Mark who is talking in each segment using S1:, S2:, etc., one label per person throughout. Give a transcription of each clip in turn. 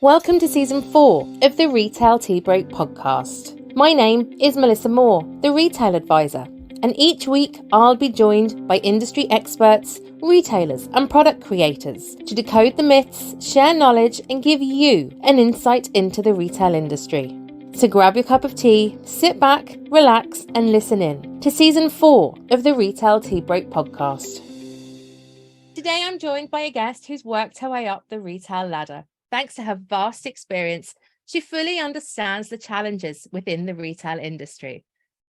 S1: Welcome to Season 4 of the Retail Tea Break podcast. My name is Melissa Moore, the Retail Advisor, and each week I'll be joined by industry experts, retailers and product creators to decode the myths, share knowledge and give you an insight into the retail industry. So grab your cup of tea, sit back, relax and listen in to Season 4 of the Retail Tea Break podcast. Today I'm joined by a guest who's worked her way up the retail ladder. Thanks to her vast experience, she fully understands the challenges within the retail industry.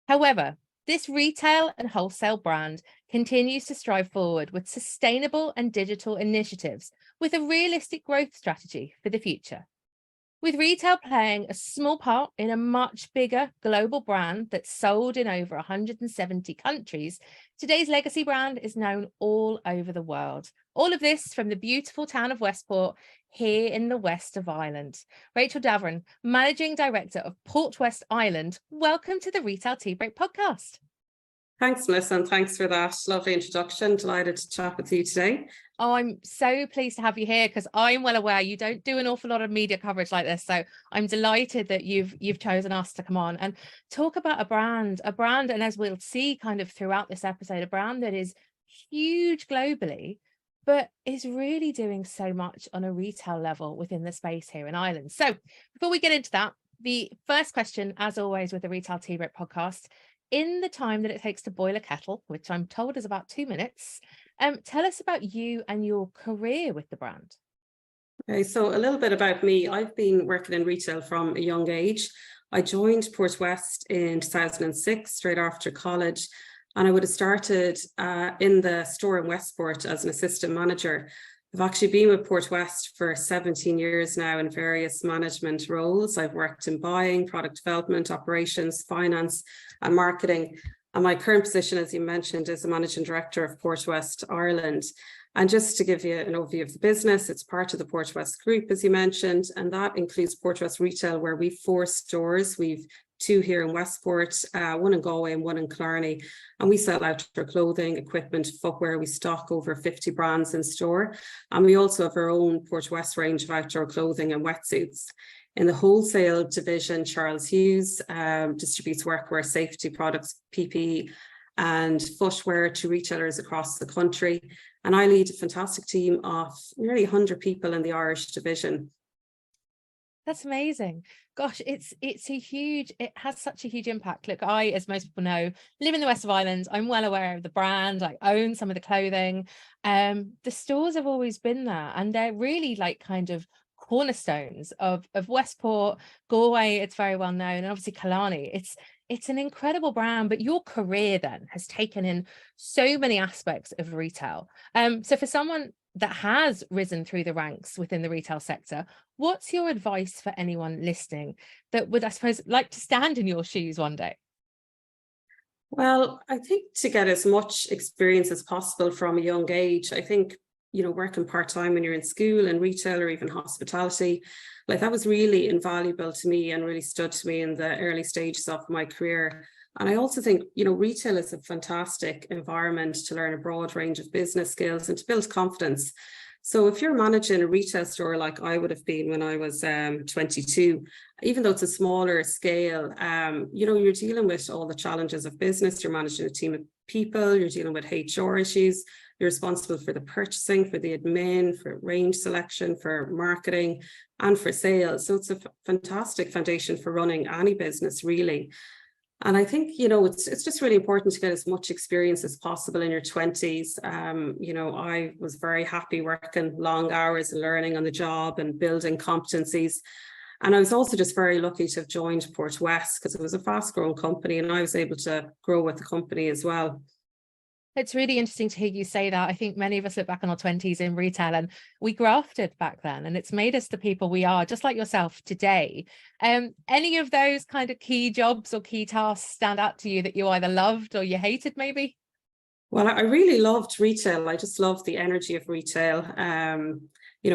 S1: However, this retail and wholesale brand continues to strive forward with sustainable and digital initiatives with a realistic growth strategy for the future. With retail playing a small part in a much bigger global brand that's sold in over 170 countries, today's legacy brand is known all over the world. All of this from the beautiful town of Westport here in the west of Ireland. Rachel Davoren, Managing Director of Portwest Ireland, welcome to the Retail Tea Break podcast.
S2: Thanks, Melissa, and thanks for that lovely introduction. Delighted to chat with you today.
S1: Oh, I'm so pleased to have you here because I'm well aware you don't do an awful lot of media coverage like this. So I'm delighted that you've chosen us to come on and talk about a brand, and as we'll see kind of throughout this episode, a brand that is huge globally, but is really doing so much on a retail level within the space here in Ireland. So before we get into that, the first question, as always with the Retail Tea Break podcast, in the time that it takes to boil a kettle, which I'm told is about 2 minutes, tell us about you and your career with the brand.
S2: Okay, so a little bit about me. I've been working in retail from a young age. I joined Portwest in 2006, straight after college, and I would have started in the store in Westport as an assistant manager. I've actually been with Portwest for 17 years now in various management roles. I've worked in buying, product development, operations, finance and marketing. And my current position, as you mentioned, is the Managing Director of Portwest Ireland. And just to give you an overview of the business, it's part of the Portwest Group, as you mentioned, and that includes Portwest Retail, where we've 4 stores. We've 2 here in Westport, 1 in Galway and 1 in Killarney. And we sell outdoor clothing, equipment, footwear. We stock over 50 brands in store. And we also have our own Portwest range of outdoor clothing and wetsuits. In the wholesale division, Charles Hughes distributes workwear, safety products, PPE and footwear to retailers across the country. And I lead a fantastic team of nearly 100 people in the Irish division.
S1: That's amazing. Gosh, it has such a huge impact. Look, I, as most people know, live in the west of Ireland. I'm well aware of the brand. I own some of the clothing. The stores have always been there, and they're really like kind of cornerstones of Westport, Galway. It's very well known, and obviously Killarney. It's an incredible brand, but your career then has taken in so many aspects of retail. So for someone that has risen through the ranks within the retail sector, what's your advice for anyone listening that would, I suppose, like to stand in your shoes one day?
S2: Well, I think to get as much experience as possible from a young age, I think, working part-time when you're in school and retail or even hospitality, like that was really invaluable to me and really stood to me in the early stages of my career. And I also think, retail is a fantastic environment to learn a broad range of business skills and to build confidence. So if you're managing a retail store like I would have been when I was 22, even though it's a smaller scale, you're dealing with all the challenges of business. You're managing a team of people, you're dealing with HR issues, you're responsible for the purchasing, for the admin, for range selection, for marketing, and for sales. So it's a fantastic foundation for running any business, really. And I think, it's just really important to get as much experience as possible in your 20s. I was very happy working long hours and learning on the job and building competencies. And I was also just very lucky to have joined Portwest because it was a fast growing company and I was able to grow with the company as well.
S1: It's really interesting to hear you say that. I think many of us look back on our 20s in retail and we grafted back then, and it's made us the people we are, just like yourself today. Any of those kind of key jobs or key tasks stand out to you that you either loved or you hated maybe?
S2: Well, I really loved retail. I just loved the energy of retail.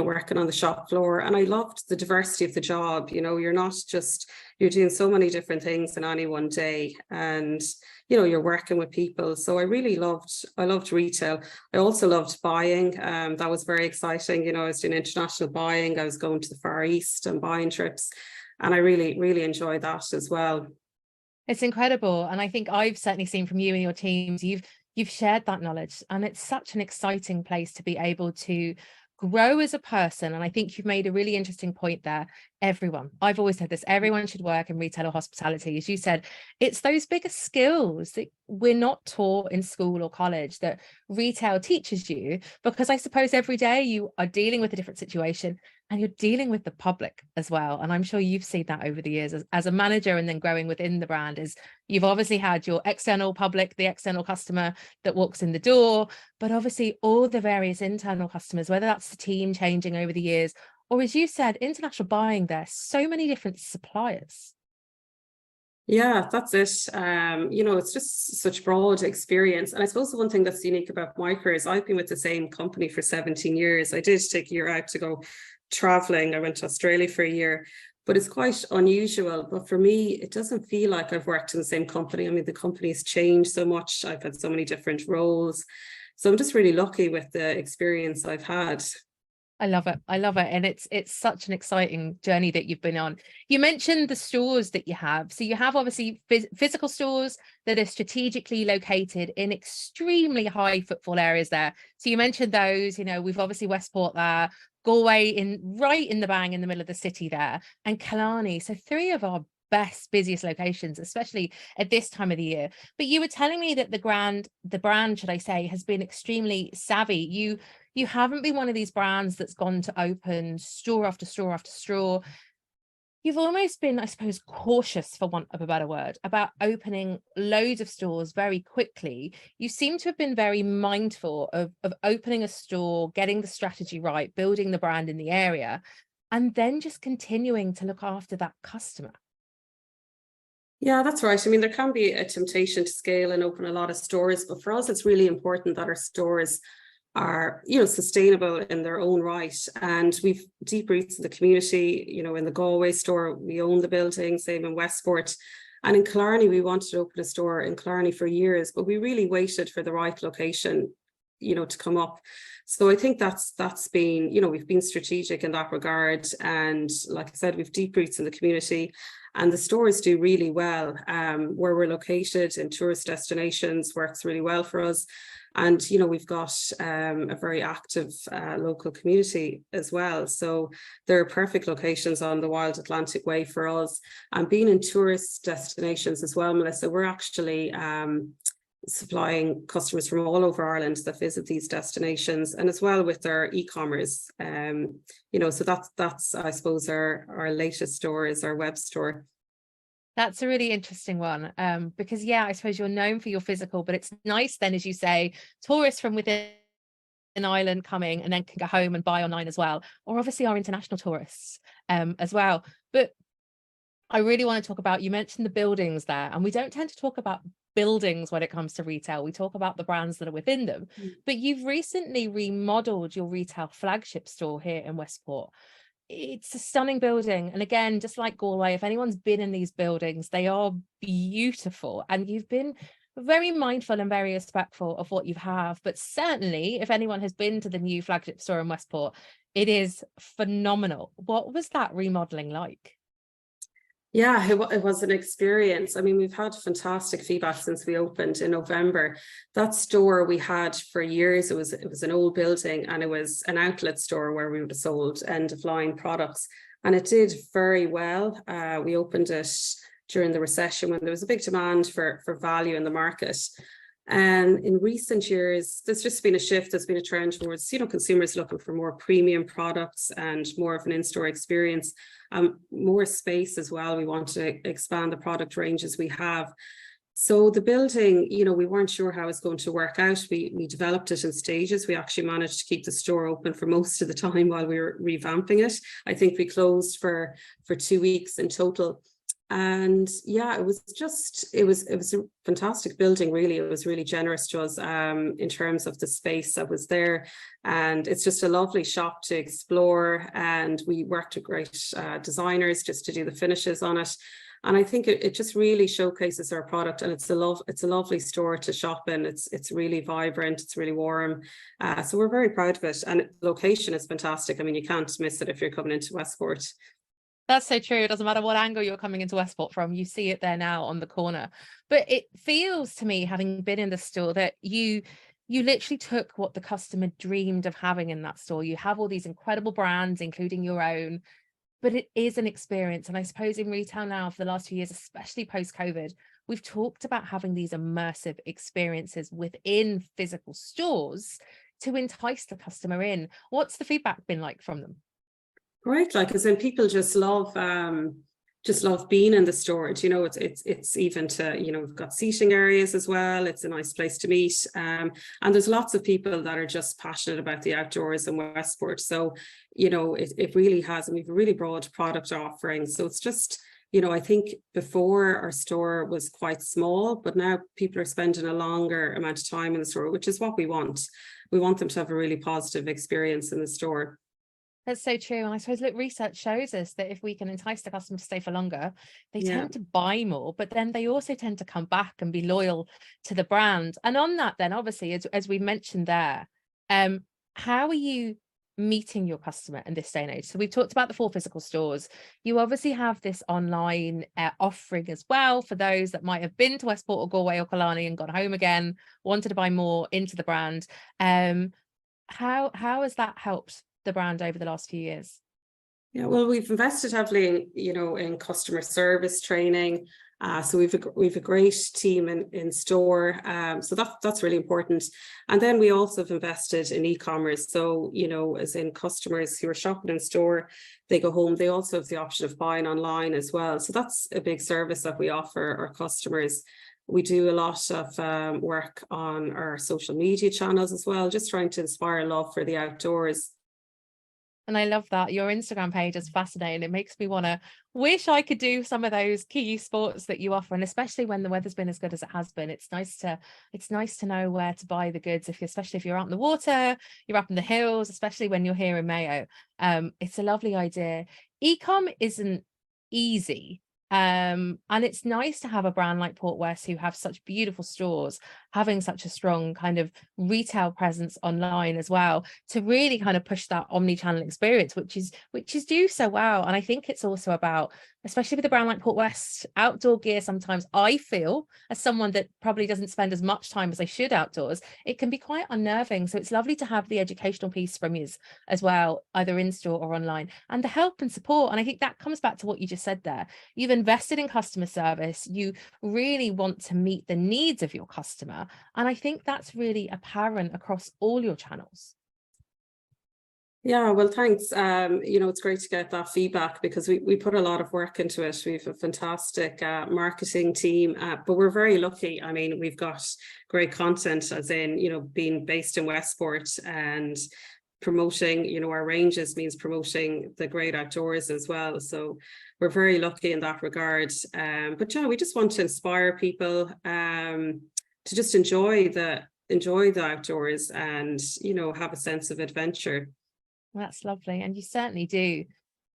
S2: working on the shop floor. And I loved the diversity of the job. You're doing so many different things in any one day, and you're working with people. So I loved retail. I also loved buying. That was very exciting. I was doing international buying. I was going to the Far East and buying trips, and I really, really enjoyed that as well.
S1: It's incredible. And I think I've certainly seen from you and your teams, you've shared that knowledge, and it's such an exciting place to be able to grow as a person. And I think you've made a really interesting point there. I've always said this, everyone should work in retail or hospitality. As you said, it's those bigger skills that we're not taught in school or college that retail teaches you, because I suppose every day you are dealing with a different situation, and you're dealing with the public as well. And I'm sure you've seen that over the years as a manager, and then growing within the brand, is you've obviously had your external public, the external customer that walks in the door, but obviously all the various internal customers, whether that's the team changing over the years, or as you said, international buying, there's so many different suppliers.
S2: Yeah, that's it. It's just such broad experience. And I suppose the one thing that's unique about my career is I've been with the same company for 17 years. I did take a year out to go traveling. I went to Australia for a year, but it's quite unusual. But for me, it doesn't feel like I've worked in the same company. I mean, the company's changed so much. I've had so many different roles. So I'm just really lucky with the experience I've had.
S1: I love it. I love it. And it's such an exciting journey that you've been on. You mentioned the stores that you have. So you have obviously physical stores that are strategically located in extremely high footfall areas there. So you mentioned those, we've obviously Westport there, Galway right in the bang in the middle of the city there, and Killarney. So 3 of our busiest locations, especially at this time of the year. But you were telling me that the brand, should I say, has been extremely savvy. You haven't been one of these brands that's gone to open store after store after store. You've almost been, I suppose, cautious, for want of a better word, about opening loads of stores very quickly. You seem to have been very mindful of opening a store, getting the strategy right, building the brand in the area, and then just continuing to look after that customer.
S2: Yeah, that's right. I mean, there can be a temptation to scale and open a lot of stores, but for us, it's really important that our stores are, sustainable in their own right. And we've deep roots in the community. In the Galway store, we own the building, same in Westport. And in Killarney, we wanted to open a store in Killarney for years, but we really waited for the right location, to come up. So I think that's been, we've been strategic in that regard. And like I said, we've deep roots in the community. And the stores do really well. Where we're located in tourist destinations works really well for us. And, we've got a very active local community as well. So there are perfect locations on the Wild Atlantic Way for us. And being in tourist destinations as well, Melissa, we're actually supplying customers from all over Ireland that visit these destinations, and as well with their e-commerce. So that's I suppose our latest store is our web store.
S1: That's a really interesting one, because I suppose you're known for your physical, but it's nice then, as you say, tourists from within an island coming and then can go home and buy online as well, or obviously our international tourists as well. But I really want to talk about, you mentioned the buildings there, and we don't tend to talk about buildings when it comes to retail. We talk about the brands that are within them. But you've recently remodeled your retail flagship store here in Westport. It's a stunning building, and again, just like Galway, if anyone's been in these buildings, they are beautiful, and you've been very mindful and very respectful of what you have. But certainly if anyone has been to the new flagship store in Westport, it is phenomenal. What was that remodeling like?
S2: Yeah, it was an experience. I mean, we've had fantastic feedback since we opened in November. That store we had for years, it was an old building, and it was an outlet store where we would have sold end-of-line products. And it did very well. We opened it during the recession when there was a big demand for value in the market. And in recent years, there's just been a shift. There's been a trend towards, consumers looking for more premium products and more of an in-store experience, more space as well. We want to expand the product ranges we have. So the building, we weren't sure how it's going to work out. We developed it in stages. We actually managed to keep the store open for most of the time while we were revamping it. I think we closed for 2 weeks in total. And yeah, it was a fantastic building, really. It was really generous to us in terms of the space that was there. And it's just a lovely shop to explore. And we worked with great designers just to do the finishes on it. And I think it just really showcases our product, and it's a lovely store to shop in. It's really vibrant, it's really warm. So we're very proud of it. And the location is fantastic. I mean, you can't miss it if you're coming into Westport.
S1: That's so true. It doesn't matter what angle you're coming into Westport from, you see it there now on the corner. But it feels to me, having been in the store, that you literally took what the customer dreamed of having in that store. You have all these incredible brands, including your own, but it is an experience. And I suppose in retail now, for the last few years, especially post-COVID, we've talked about having these immersive experiences within physical stores to entice the customer in. What's the feedback been like from them?
S2: Right, like, as in, people just love being in the store. You know, it's even to, you know, we've got seating areas as well. It's a nice place to meet. And there's lots of people that are just passionate about the outdoors in Westport. So, you know, it really has, and we've a really broad product offering. So it's just, you know, I think before our store was quite small, but now people are spending a longer amount of time in the store, which is what we want. We want them to have a really positive experience in the store.
S1: That's so true. And I suppose, look, research shows us that if we can entice the customer to stay for longer, they tend to buy more, but then they also tend to come back and be loyal to the brand. And on that, then, obviously, as we mentioned there, how are you meeting your customer in this day and age? So we've talked about the 4 physical stores. You obviously have this online offering as well for those that might have been to Westport or Galway or Killarney and gone home again, wanted to buy more into the brand. How has that helped the brand over the last few years?
S2: Yeah, well, we've invested heavily in, you know, in customer service training. So we've a great team in store. So that's really important. And then we also have invested in e-commerce. So, you know, as in, customers who are shopping in store, they go home, they also have the option of buying online as well. So that's a big service that we offer our customers. We do a lot of work on our social media channels as well, just trying to inspire love for the outdoors.
S1: And I love that. Your Instagram page is fascinating. It makes me want to wish I could do some of those key sports that you offer. And especially when the weather's been as good as it has been, it's nice to know where to buy the goods, especially if you're out in the water, you're up in the hills, especially when you're here in Mayo. It's a lovely idea. E-com isn't easy. And it's nice to have a brand like Portwest, who have such beautiful stores, having such a strong kind of retail presence online as well, to really kind of push that omni-channel experience, which is do so well. And I think it's also about, especially with a brand like Portwest, outdoor gear. Sometimes I feel, as someone that probably doesn't spend as much time as I should outdoors, it can be quite unnerving. So it's lovely to have the educational piece from you as well, either in store or online, and the help and support. And I think that comes back to what you just said there. You've invested in customer service. You really want to meet the needs of your customer. And I think that's really apparent across all your channels.
S2: Yeah, well, thanks. You know, it's great to get that feedback, because we put a lot of work into it. We have a fantastic marketing team, but we're very lucky. I mean, we've got great content, as in, you know, being based in Westport and promoting, you know, our ranges means promoting the great outdoors as well. So we're very lucky in that regard. But yeah, we just want to inspire people to just enjoy the outdoors and, you know, have a sense of adventure.
S1: That's lovely. And you certainly do.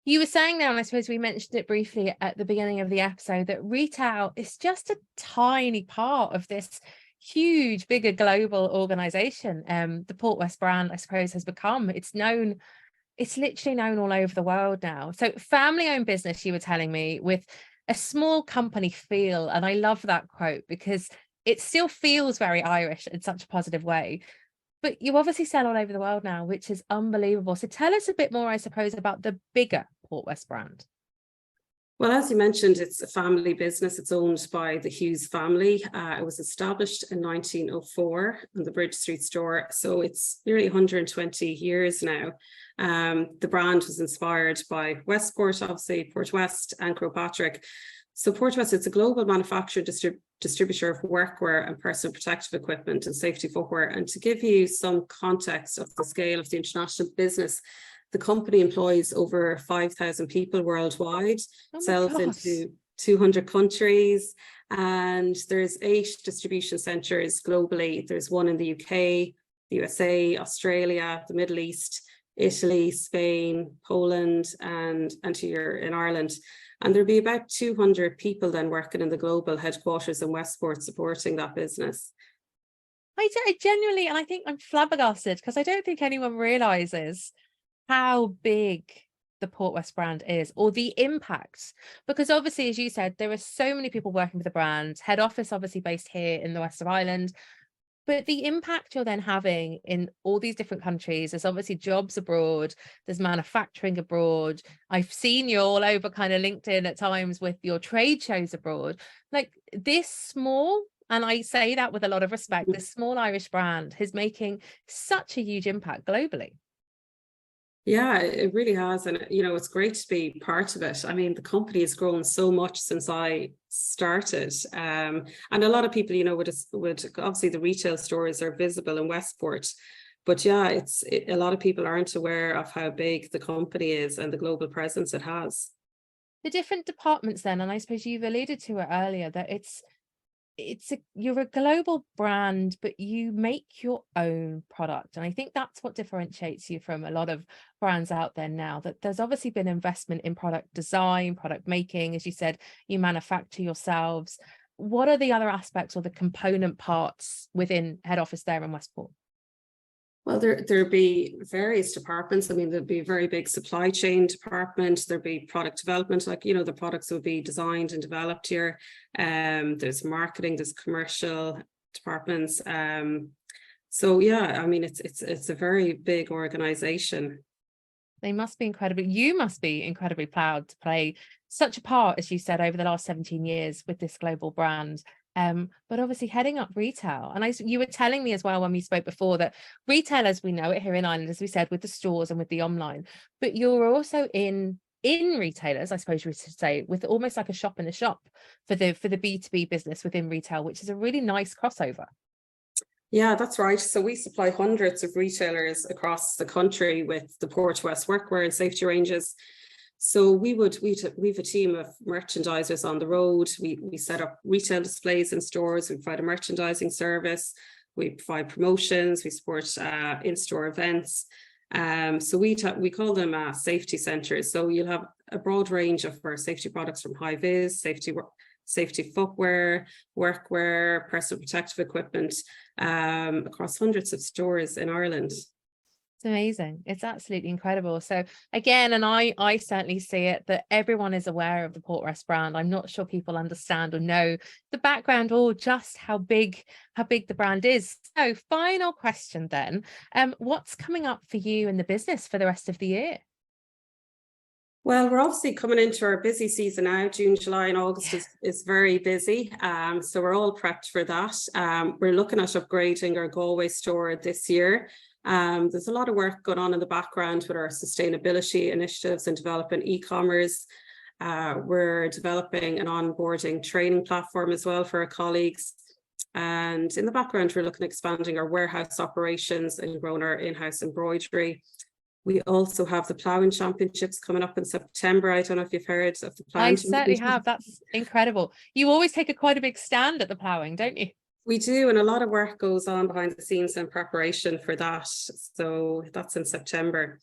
S1: You were saying now, and I suppose we mentioned it briefly at the beginning of the episode, that retail is just a tiny part of this huge, bigger global organization. The Portwest brand, I suppose, has become, it's literally known all over the world now. So family-owned business, you were telling me, with a small company feel. And I love that quote, because it still feels very Irish in such a positive way. But you obviously sell all over the world now, which is unbelievable. So tell us a bit more, I suppose, about the bigger Portwest brand.
S2: Well, as you mentioned, it's a family business. It's owned by the Hughes family. It was established in 1904 in the Bridge Street store. So it's nearly 120 years now. The brand was inspired by Westport, obviously, Portwest and Patrick. So Portwest, it's a global manufacturer, distributor of workwear and personal protective equipment and safety footwear. And to give you some context of the scale of the international business, the company employs over 5,000 people worldwide, sells into 200 countries, and there's 8 distribution centres globally. There's one in the UK, the USA, Australia, the Middle East, Italy, Spain, Poland, and here in Ireland. And there'll be about 200 people then working in the global headquarters in Westport supporting that business.
S1: I genuinely, and I think I'm flabbergasted because I don't think anyone realizes how big the Portwest brand is, or the impact, because obviously, as you said, there are so many people working with the brand. Head office obviously based here in the west of Ireland, but the impact you're then having in all these different countries, there's obviously jobs abroad, there's manufacturing abroad. I've seen you all over kind of LinkedIn at times with your trade shows abroad. Like, this small, and I say that with a lot of respect, this small Irish brand is making such a huge impact globally.
S2: Yeah, it really has. And, it's great to be part of it. I mean, the company has grown so much since I started. And a lot of people, would obviously the retail stores are visible in Westport. But yeah, a lot of people aren't aware of how big the company is and the global presence it has.
S1: The different departments then, and I suppose you've alluded to it earlier, that you're a global brand, but you make your own product, and I think that's what differentiates you from a lot of brands out there now, that there's obviously been investment in product design, product making. As you said, you manufacture yourselves. What are the other aspects or the component parts within head office there in Westport?
S2: Well, there'd be various departments. I mean, there'd be a very big supply chain department. There'd be product development, like, the products would be designed and developed here. There's marketing, there's commercial departments. So yeah, I mean, it's a very big organization.
S1: You must be incredibly proud to play such a part, as you said, over the last 17 years with this global brand. But obviously heading up retail, and you were telling me as well when we spoke before that retail as we know it here in Ireland, as we said, with the stores and with the online, but you're also in retailers, I suppose we should say, with almost like a shop in a shop for the B2B business within retail, which is a really nice crossover.
S2: Yeah, that's right. So we supply hundreds of retailers across the country with the Portwest workwear and safety ranges. So we've a team of merchandisers on the road. We set up retail displays in stores. We provide a merchandising service. We provide promotions. We support in-store events. So we call them safety centres. So you'll have a broad range of our safety products, from high vis, safety footwear, workwear, personal protective equipment, across hundreds of stores in Ireland.
S1: It's amazing. It's absolutely incredible. So again, and I certainly see it, that everyone is aware of the Portwest brand. I'm not sure people understand or know the background or just how big the brand is. So final question then, what's coming up for you in the business for the rest of the year?
S2: Well, we're obviously coming into our busy season now. June, July and August is very busy. So we're all prepped for that. We're looking at upgrading our Galway store this year. There's a lot of work going on in the background with our sustainability initiatives and developing e-commerce. We're developing an onboarding training platform as well for our colleagues. And in the background, we're looking at expanding our warehouse operations and growing our in-house embroidery. We also have the ploughing championships coming up in September. I don't know if you've heard of the ploughing.
S1: I certainly have. That's incredible. You always take quite a big stand at the ploughing, don't you?
S2: We do, and a lot of work goes on behind the scenes in preparation for that. So that's in September.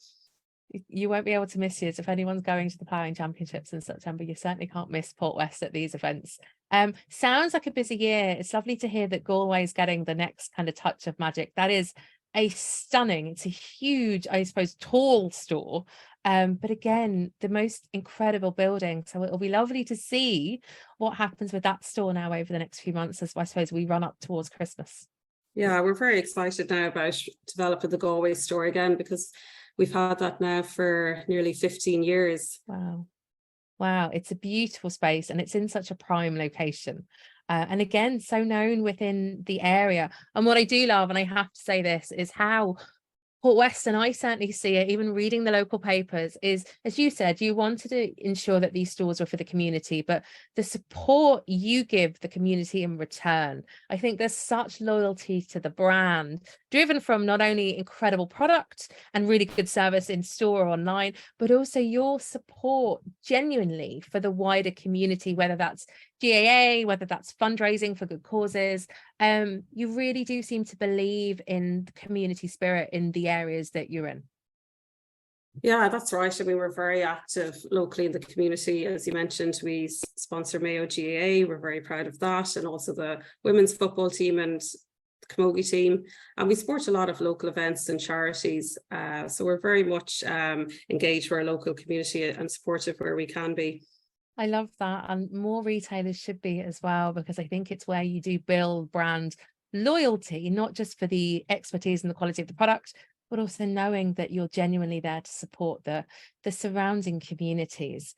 S1: You won't be able to miss it. If anyone's going to the ploughing championships in September, you certainly can't miss Portwest at these events. Sounds like a busy year. It's lovely to hear that Galway is getting the next kind of touch of magic. That is it's a huge, I suppose, tall store. But again, the most incredible building. So it'll be lovely to see what happens with that store now over the next few months, as I suppose we run up towards Christmas.
S2: Yeah, we're very excited now about developing the Galway store again, because we've had that now for nearly 15 years.
S1: Wow, it's a beautiful space and it's in such a prime location. And again, so known within the area. And what I do love, and I have to say this, is how Portwest, and I certainly see it, even reading the local papers, is, as you said, you wanted to ensure that these stores were for the community, but the support you give the community in return. I think there's such loyalty to the brand driven from not only incredible product and really good service in store or online, but also your support genuinely for the wider community, whether that's GAA, whether that's fundraising for good causes. You really do seem to believe in the community spirit in the areas that you're in.
S2: Yeah, that's right. I mean, we're very active locally in the community. As you mentioned, we sponsor Mayo GAA. We're very proud of that. And also the women's football team and the camogie team. And we support a lot of local events and charities. So we're very much engaged with our local community and supportive where we can be.
S1: I love that. And more retailers should be as well, because I think it's where you do build brand loyalty, not just for the expertise and the quality of the product, but also knowing that you're genuinely there to support the surrounding communities.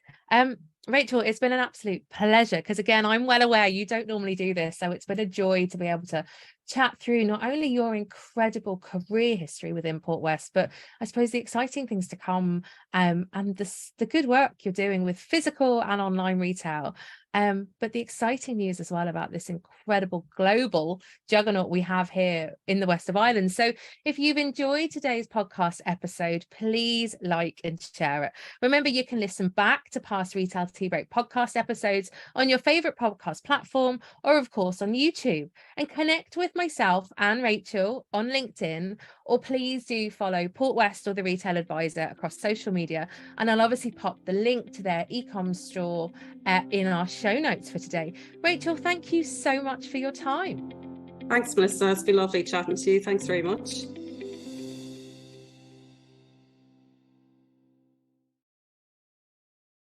S1: Rachel, it's been an absolute pleasure, because again, I'm well aware you don't normally do this, so it's been a joy to be able to chat through not only your incredible career history within Portwest, but I suppose the exciting things to come, and the good work you're doing with physical and online retail. But the exciting news as well about this incredible global juggernaut we have here in the West of Ireland. So if you've enjoyed today's podcast episode, please like and share it. Remember, you can listen back to past Retail Tea Break podcast episodes on your favorite podcast platform, or of course on YouTube, and connect with myself and Rachel on LinkedIn, or please do follow Portwest or the Retail Advisor across social media. And I'll obviously pop the link to their e-com store in our show notes for today. Rachel, thank you so much for your time.
S2: Thanks, Melissa. It's been lovely chatting to you. Thanks very much.